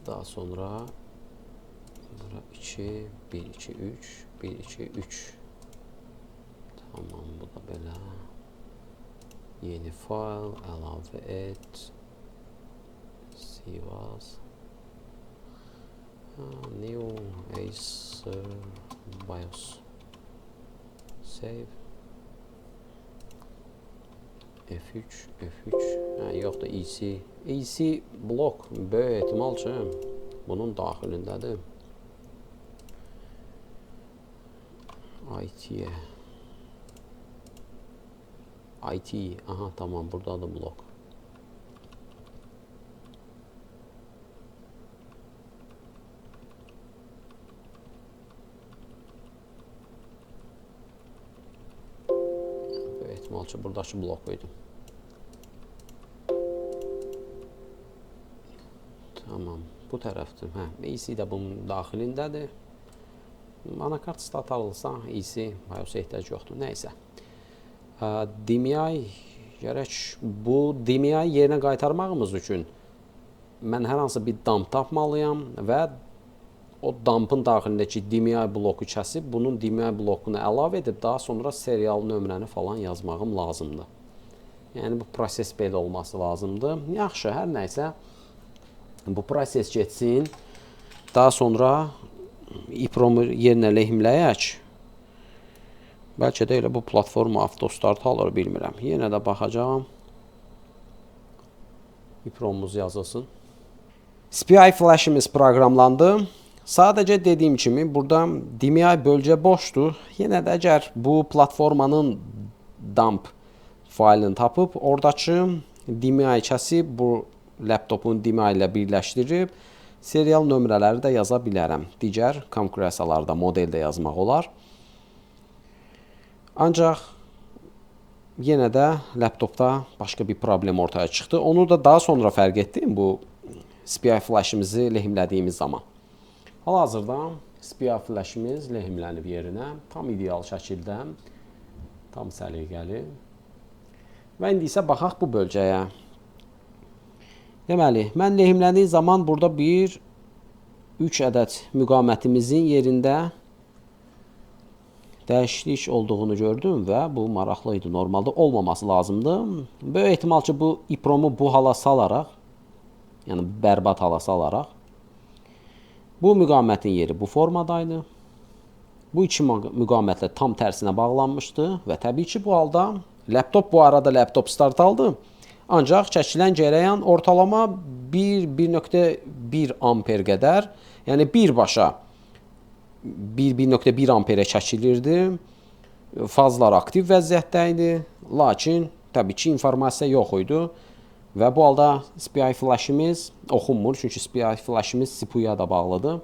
Daha sonra 2 1 2 3 1 2 3. Tamam, bu da belə. Yeni file, əlavə et. Sivas. New Acer BIOS. Save. F3, F3. Yoxdur, EC. EC blok böyük ehtimal ki, bunun daxilindədir. IT. Aha, tamam, buradadır blok. Böyük ehtimal ki, buradakı blok idi. Tamam, bu tərəfdir. EC də bunun daxilindədir. Anakart start alırsa, EC BIOS ehtiyac yoxdur. Nəysə. DMI, gərək bu DMI yerinə qaytarmağımız üçün mən hər hansı bir dump tapmalıyam və o dumpın daxilindəki DMI bloku kəsib, bunun DMI blokunu əlavə edib, daha sonra serial nömrəni falan yazmağım lazımdır. Yəni, bu proses belə olması lazımdır. Yaxşı, hər nəysə, bu proses geçsin. Daha sonra EEPROM-u yerinə lehimləyək. Bəlkə də elə bu platforma avtostart alır, bilmirəm. Yenə də baxacağım. EEPROM-umuz yazılsın. SPI flashimiz proqramlandı. Sadəcə dediyim kimi, burada DMI bölgə boşdur. Yenə də əgər bu platformanın dump failini tapıb, oradakı DMI kəsib, bu laptopun DMI ilə birləşdirib, serial nömrələri də yaza bilərəm. Digər konkursiyalarda modeldə yazmaq olar. Ancaq yenə də laptopda başqa bir problem ortaya çıxdı. Onu da daha sonra fərq etdim bu SPI flashimizi lehimlədiyimiz zaman. Hal-hazırda SPI flashimiz lehimlənib yerinə. Tam ideal şəkildə, tam səliqəli. Və indi isə baxaq bu bölgəyə. Deməli, mən lehimlədiyi zaman burada 3 ədəd müqamətimizin yerində dəyişiklik olduğunu gördüm və bu maraqlı idi. Normalda olmaması lazımdır. Böyük ehtimal ki, bu EEPROM-u bu hala salaraq, yəni bərbad hala salaraq, bu müqamətin yeri bu formadaydı. Bu iki müqamətlə tam tərsinə bağlanmışdı və təbii ki, bu halda bu arada laptop start aldı. Ancaq çəkilən cərəyan ortalama 1.1 amper qədər, yəni birbaşa 1.1 amperə çəkilirdi. Fazlar aktiv vəziyyətdə idi. Lakin təbii ki, informasiya yox idi. Və bu halda SPI flashimiz oxunmur. Çünki SPI flashimiz CPU-ya da bağlıdır.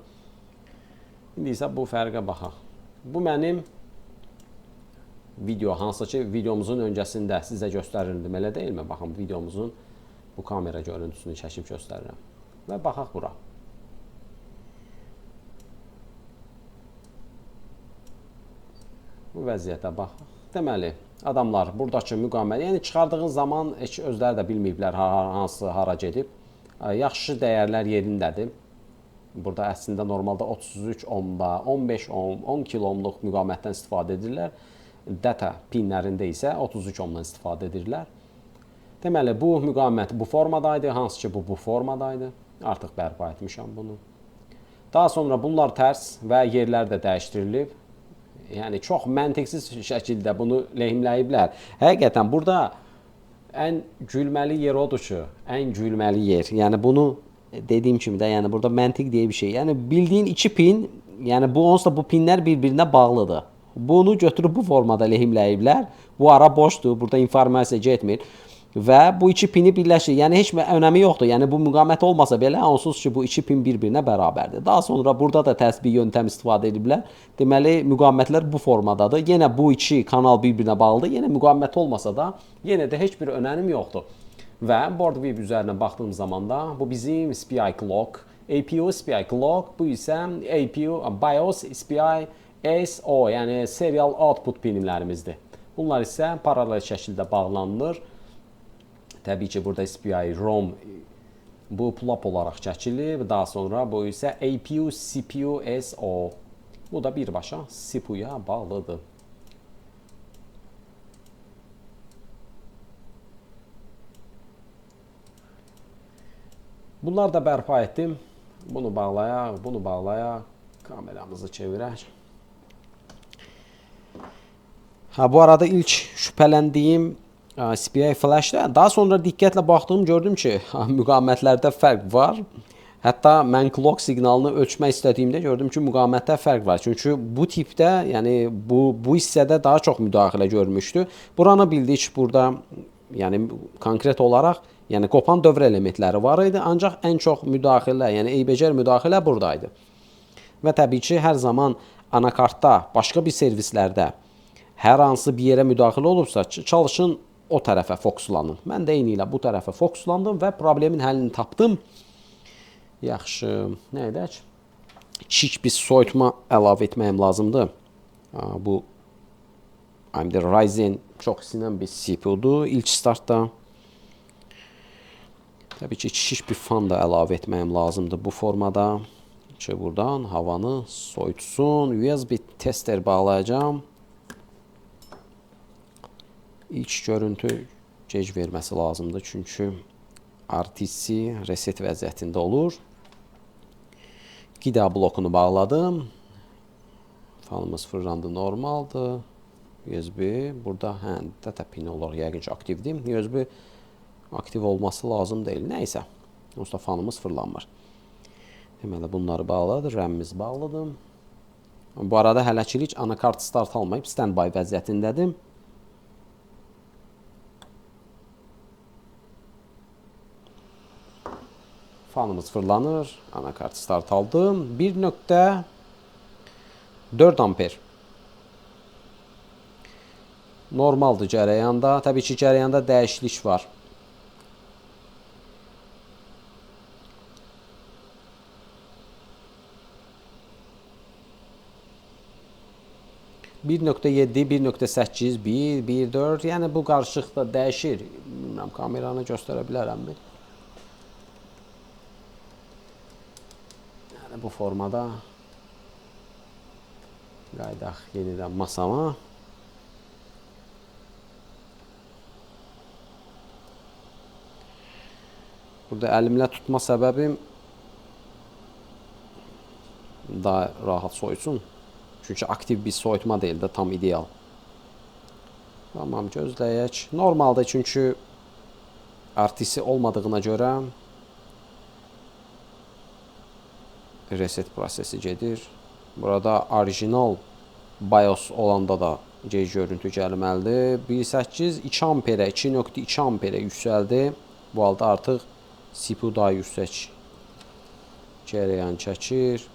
İndi isə bu fərqə baxaq. Bu mənim video, hansı ki, videomuzun öncəsində sizə göstərirdim, elə deyilmi? Baxın, videomuzun bu kamera görüntüsünü çəkib göstərirəm. Və baxaq bura. Bu vəziyyətə baxaq. Deməli, adamlar buradakı müqamət, yəni çıxardığın zaman heç özləri də bilməyiblər hansı hara gedib. Yaxşı dəyərlər yerindədir. Burada əslində normalda 33 ohmda, 15 ohm, 10 kilo ohmluq müqamətdən istifadə edirlər. Data pinlərində isə 33 ohmdan istifadə edirlər. Deməli, bu müqamət bu formadaydı, hansı ki bu formadaydı. Artıq bərpa etmişəm bunu. Daha sonra bunlar tərs və yerlər də dəyişdirilib. yəni çox məntiqsiz şəkildə bunu lehimləyiblər. Həqiqətən burada ən gülməli yer odur ki, ən gülməli yer. Yəni bunu dediyim kimi də, yəni burada məntiq deyə bir şey. Yəni bildiyin 2 pin, yəni bu onsuz da bu pinlər bir-birinə bağlıdır. Bunu götürüb bu formada lehimləyiblər. Bu ara boşdur, burada informasiya getmir. Və bu 2 pini birləşdir. Yəni heç bir önəmi yoxdur. Yəni bu müqavimət olmasa belə onsuz ki bu 2 pin bir-birinə bərabərdir. Daha sonra burada da təsbih yöntəm istifadə ediblər. Deməli müqavimətlər bu formadadır. Yenə bu 2 kanal bir-birinə bağlıdır. Yenə müqavimət olmasa da yenə də heç bir önəmi yoxdur. Və BoardWeb üzərinə baxdığım zaman da bu bizim SPI clock, APU SPI clock, bu isə APU BIOS SPI SO, yəni serial output pinlərimizdir. Bunlar isə paralel şəkildə bağlanılır. Təbii ki, burada SPI ROM bu plap olaraq çəkilir. Daha sonra bu isə APU CPU SO. Bu da birbaşa CPU-ya bağlıdır. Bunlar da bərpa etdim. Bunu bağlayaq, bunu bağlayaq. Kameramızı çevirək. Bu arada ilk şübhələndiyim SPI flash'da, daha sonra diqqətlə baxdım, gördüm ki, müqavimətlərdə fərq var. Hətta mən clock siqnalını ölçmək istədiyimdə gördüm ki, müqavimətdə fərq var. Çünki bu tipdə, yəni bu hissədə daha çox müdaxilə görmüşdü. Buranı bildik, burada yəni konkret olaraq, yəni qopan dövr elementləri var idi, ancaq ən çox müdaxilə, yəni eybəcər müdaxilə buradaydı. Və təbii ki, hər zaman anakartda, başqa bir servislərdə hər hansı bir yerə müdaxilə olubsa, çalışın o tərəfə fokuslanın. Mən də eyni ilə bu tərəfə fokuslandım və problemin həllini tapdım. Yaxşı, nə edək? Kiçik bir soyutma əlavə etməyim lazımdır. Bu AMD Ryzen çox istənilən bir CPU-dur ilk startda. Təbii ki, kiçik bir fan da əlavə etməyim lazımdır bu formada. Ki, buradan havanı soyutsun. USB tester bağlayacağım. İlk görüntü gec verməsi lazımdır, çünki RTC reset vəziyyətində olur. Qida blokunu bağladım. Fanımız fırlandı, normaldır. USB burada data pin olaraq yəqin ki aktivdir. USB aktiv olması lazım deyil. Nəysə, onsuz da fanımız fırlanmır. Deməli bunları bağladı, RAM-imiz bağladım. Bu arada hələkilik anakart start almayıb, standby vəziyyətindədir. Fanımız fırlanır. Anakart start aldım. 1.4 amper. Normaldır cərəyanda. Təbii ki, cərəyanda dəyişiklik var. .7, 1.8, 1, 1.4. Yəni bu qarışıqda dəyişir. Bilmirəm, kameranı göstərə bilərəmmi? Yəni bu formada qaydaq yenidən masama. Burada əlimlə tutma səbəbim daha rahat soyutsun. Çünki aktiv bir soyutma deyil də, tam ideal. Tamam, gözləyək. Normalda çünki RTC olmadığına görə reset prosesi gedir. Burada orijinal BIOS olanda da gec görüntü gəlməlidir. 1.8 2 amperə, 2.2 amperə yüksəldi. Bu halda artıq CPU daha yüksək cərəyan çəkir.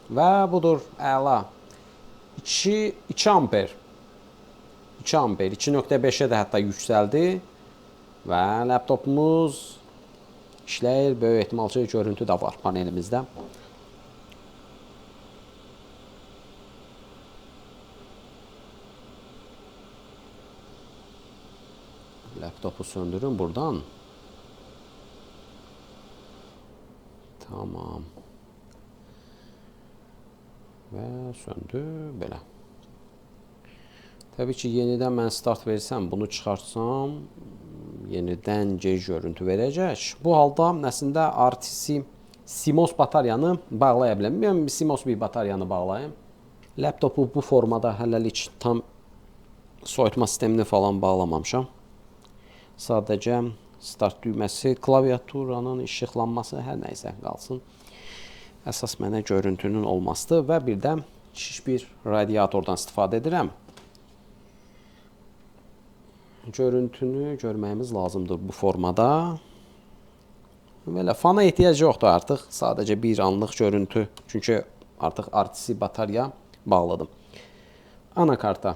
Və budur, əla. 2 amper. 2 amper, 2.5-ə də hətta yüksəldi. Və laptopumuz işləyir. Böyük ehtimal ki, görüntü də var panelimizdə. söndürün buradan. Tamam. Və söndü belə. Təbii ki, yenidən mən start versəm, bunu çıxartsam, yenidən gec görüntü verəcək. Bu halda əslində RTC CMOS bataryanı bağlaya bilərəm. Mən CMOS bir bataryanı bağlayayım. Laptopu bu formada hələlik tam soyutma sistemini falan bağlamamışam. Sadəcə start düyməsi, klaviaturanın işıqlanması, hər nəysə qalsın. Əsas mənə görüntünün olmasıdır və bir də şiş bir radiatordan istifadə edirəm. Görüntünü görməyimiz lazımdır bu formada. Belə fana ehtiyac yoxdur artıq. Sadəcə bir anlıq görüntü. Çünki artıq RTC batarya bağladım. Anakarta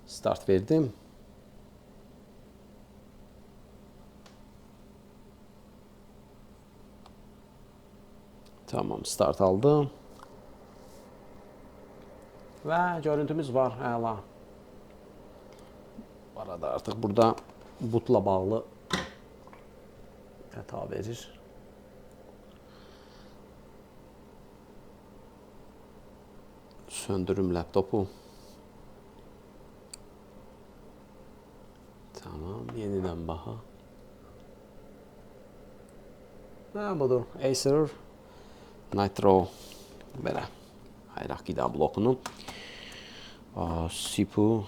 start verdim. Tamam, start aldım. Və görüntümüz var, əla. Bu arada artıq burada bootla bağlı xəta verir. Söndürüm laptopu. Tamam, yenidən baxa. Və budur, Acer Nitro belə ayıraq qida blokunu. CPU,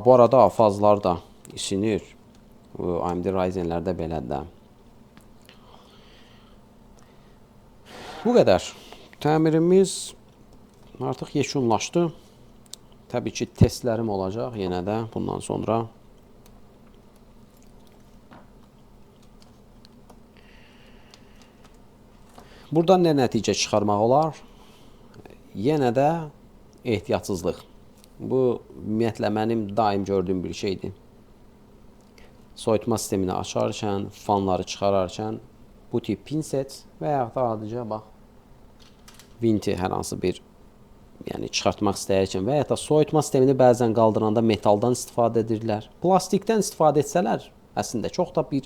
bu arada fazlar da isinir. AMD Ryzen'lərdə belədir. Bu qədər. Təmirimiz artıq yekunlaşdı. Təbii ki, testlərim olacaq yenə də bundan sonra. Buradan nə nəticə çıxarmaq olar? Yenə də ehtiyatsızlıq. Bu, ümumiyyətlə, mənim daim gördüyüm bir şeydir. Soyutma sistemini açarkən, fanları çıxararkən bu tip pinset və yaxud da adicə, bax, vinti hər hansı bir çıxartmaq istəyərkən və yaxud da soyutma sistemini bəzən qaldıranda metaldan istifadə edirlər. Plastikdən istifadə etsələr, əslində, çox da bir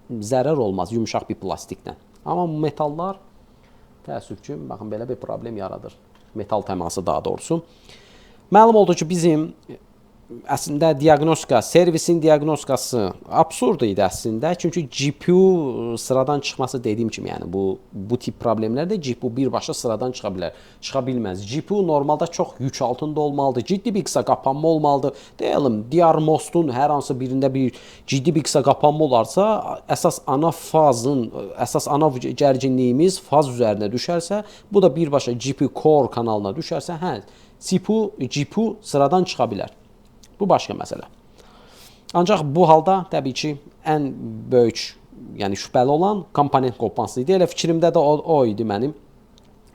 zərər olmaz, yumuşaq bir plastikdən. Amma metallar, təəssüf ki, baxın, belə bir problem yaradır. Metal təması daha doğrusu. Məlum oldu ki, bizim əslində diaqnostika, servisin diaqnostikası absurd idi əslində. Çünki GPU sıradan çıxması dediyim kimi, yəni bu tip problemlərdə GPU birbaşa sıradan çıxa bilər. Çıxa bilməz. GPU normalda çox yük altında olmalıdır. Ciddi bir qısa qapanma olmalıdır. Deyəlim, DR-MOST-un hər hansı birində bir ciddi bir qısa qapanma olarsa, əsas ana gərginliyimiz faz üzərinə düşərsə, bu da birbaşa GPU core kanalına düşərsə, GPU sıradan çıxa bilər. Bu başqa məsələ. Ancaq bu halda təbii ki, ən böyük, yəni şübhəli olan komponent qopması idi. Elə fikrimdə də o idi mənim.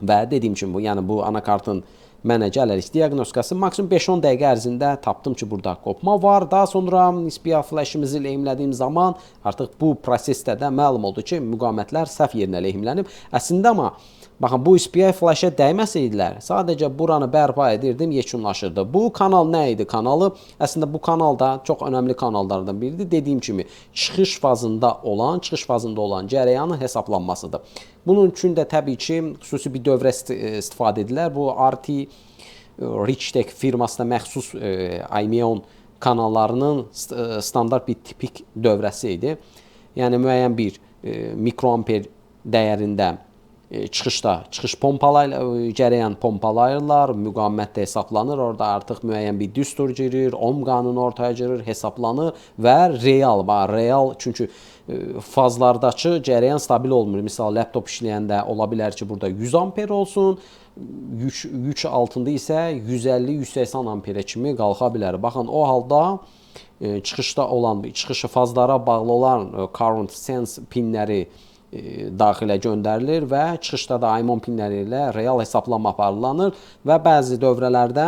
Və dediyim kimi, bu anakartın mənə gələrik diaqnostikası maksimum 5-10 dəqiqə ərzində tapdım ki, burada qopma var. Daha sonra SPI flashimizi lehimlədiyim zaman artıq bu prosesdə də məlum oldu ki, müqavimətlər səhv yerinə lehimlənib. Əslində amma baxın, bu SPI flash-ə dəyməsəydilər, sadəcə buranı bərpa edirdim, yekunlaşırdı. Bu kanal nə idi kanalı? Əslində bu kanal da çox önəmli kanallardan biridir. Dediyim kimi, çıxış fazında olan cərəyanın hesablanmasıdır. Bunun üçün də təbii ki, xüsusi bir dövrə istifadə edilir. Bu RT Richtech firmasına məxsus IMEON kanallarının standart bir tipik dövrəsi idi. Yəni, müəyyən bir mikroamper dəyərində çıxış cərəyan pompalayırlar, müqavimət də hesablanır, orada artıq müəyyən bir düstur girir, ohm qanunu ortaya girir, hesablanır və real, çünki fazlardakı cərəyan stabil olmur. Misal, laptop işləyəndə ola bilər ki, burada 100 amper olsun, yük altında isə 150-180 amperə kimi qalxa bilər. Baxın, o halda çıxışı fazlara bağlı olan current sense pinləri daxilə göndərilir və çıxışda da IMEON pinləri ilə real hesablanma aparılır və bəzi dövrələrdə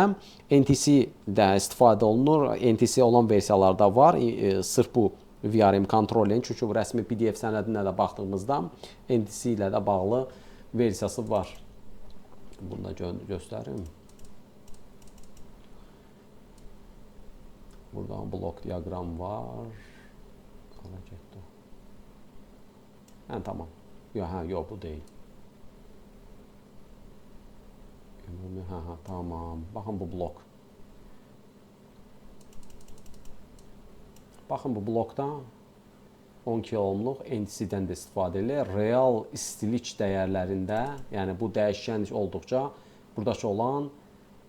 NTC də istifadə olunur. NTC olan versiyalarda var. Sırf bu VRM kontrolin, çünki bu rəsmi PDF sənədinə də baxdığımızda NTC ilə də bağlı versiyası var. Bunu da göstərim. Buradan blok diagram var. Ha, tamam. Yok bu değil. Tamam. Bakın bu blok. Bakın bu blokda 12 ohmluq NTC-dən də istifadə edilir. Real istilik dəyərlərində, yəni bu dəyişkən olduqca buradakı olan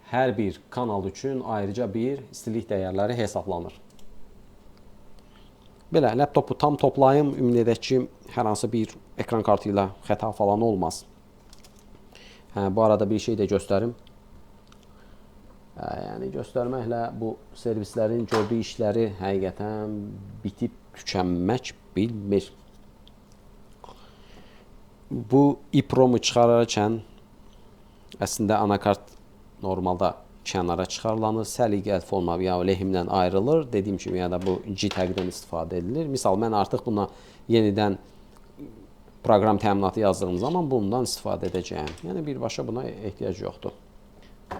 hər bir kanal üçün ayrıca bir istilik dəyərləri hesablanır. Belə, laptopu tam toplayım. Ümid edək ki, hər hansı bir ekran kartı ilə xəta falan olmaz. Bu arada bir şey də göstərim. Yəni göstərməklə bu servislərin gördüyü işləri həqiqətən bitib tükənmək bilmir. Bu EEPROM-u çıxararkən əslində anakart normalda kənara çıxarılanır, səliqəli forma ya lehimlə ayrılır. Dediyim kimi, ya da bu JTAG-dən istifadə edilir. Misal, mən artıq buna yenidən proqram təminatı yazdığım zaman bundan istifadə edəcəyəm. Yəni birbaşa buna ehtiyac yoxdur.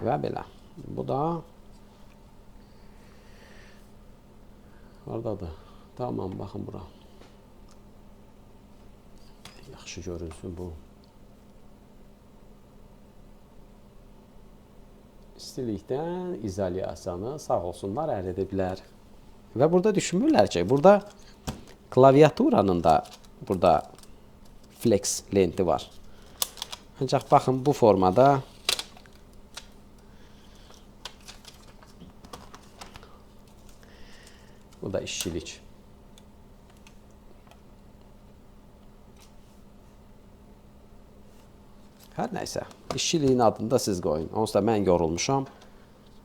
Və belə. Bu da haradadır? Tamam, baxın bura. Yaxşı görünsün bu. İstilikdən izolyasiyanı sağ olsunlar əldə ediblər. Və burada düşünmürlər ki, burada klaviaturanın da burada flex lenti var. Ancaq baxın bu formada bu da işçilik. Hər nəysə, işçiliyin adını da siz qoyun. Onsuz da mən yorulmuşam.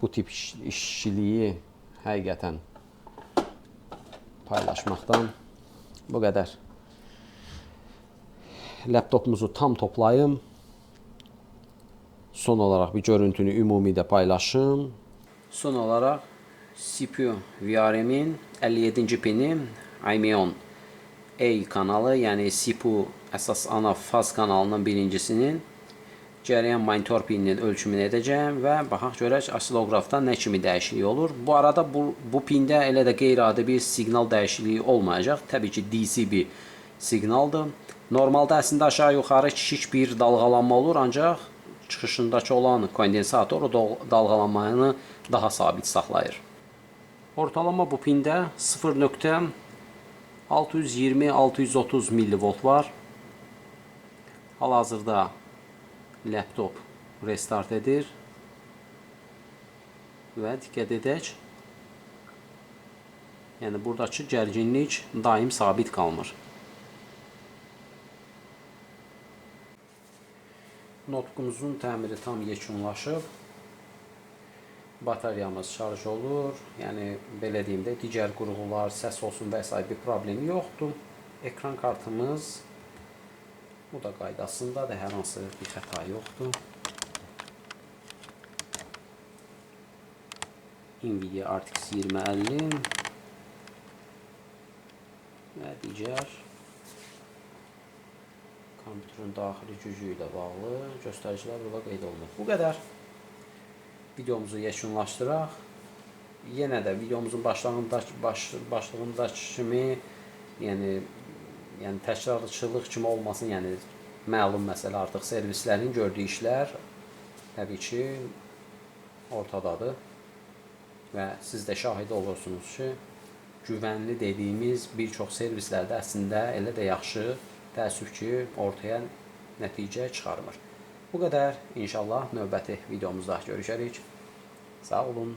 Bu tip işçiliyi həqiqətən paylaşmaqdan bu qədər. Laptopumuzu tam toplayım. Son olaraq bir görüntünü ümumi də paylaşım. Son olaraq CPU VRM-in 57-ci pini Imeon A kanalı, yəni CPU əsas ana faz kanalının birincisinin cərəyan monitor pininin ölçümünü edəcəm və baxaq görək oscillografda nə kimi dəyişiklik olur. Bu arada bu pində elə də qeyri-adi bir siqnal dəyişikliyi olmayacaq. Təbii ki, DC bir siqnaldır. Normalda əslində aşağı-yuxarı kiçik bir dalğalanma olur, ancaq çıxışındakı olan kondensator o dalğalanmanı daha sabit saxlayır. Ortalama bu pində 0.620-630 millivolt var. Hal-hazırda laptop restart edir və diqqət edək. Yəni buradakı gərginlik daim sabit qalmır. Notebook'umuzun təmiri tam yekunlaşıb. Bataryamız şarj olur. Yəni belə deyim də, digər qurğular, səs olsun və s. bir problemi yoxdur. Ekran kartımız bu da qaydasındadır, hər hansı bir xəta yoxdur. Nvidia RTX 2050 və digər kompüterin daxili gücü ilə bağlı göstəricilər burada qeyd olunur. Bu qədər. Videomuzu yekunlaşdıraq. Yenə də videomuzun başlığındakı kimi, yəni təkrarçılıq kimi olmasın, yəni məlum məsələ artıq servislərin gördüyü işlər təbii ki ortadadır və siz də şahid olursunuz ki, güvənli dediyimiz bir çox servislərdə əslində elə də yaxşı, təəssüf ki, ortaya nəticə çıxarmır. Bu qədər. İnşallah növbəti videomuzda görüşərik. Sağ olun.